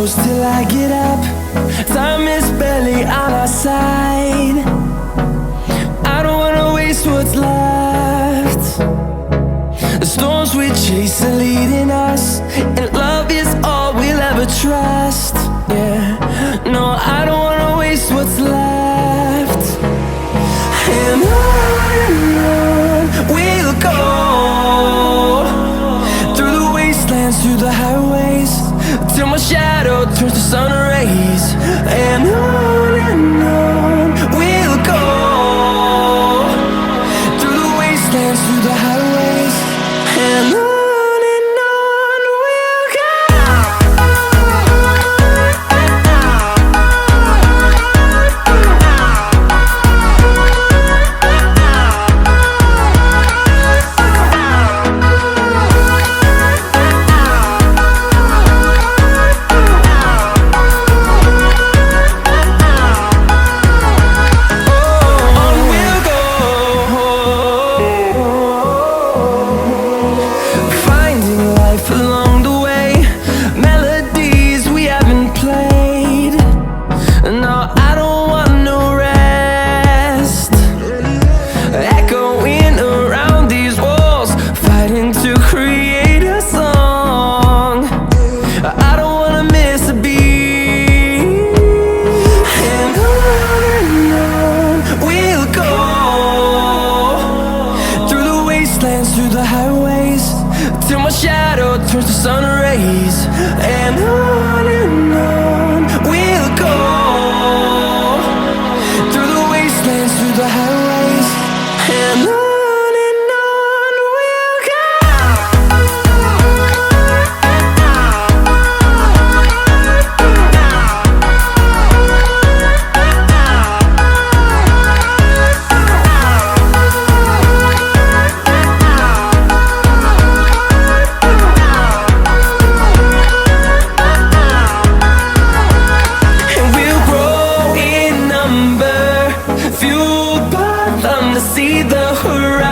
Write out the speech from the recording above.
close till I get up. Time is barely on our side. I don't wanna waste what's left. The storms we chase are leading us, and love is all we'll ever trust. Yeah, no, I don't wanna waste what's left. And on we'll go, through the wastelands, through the highways, till my shadow turns to sun rays. And on we'll go, through the wastelands, through the highways, and on we'll go. See the horizon.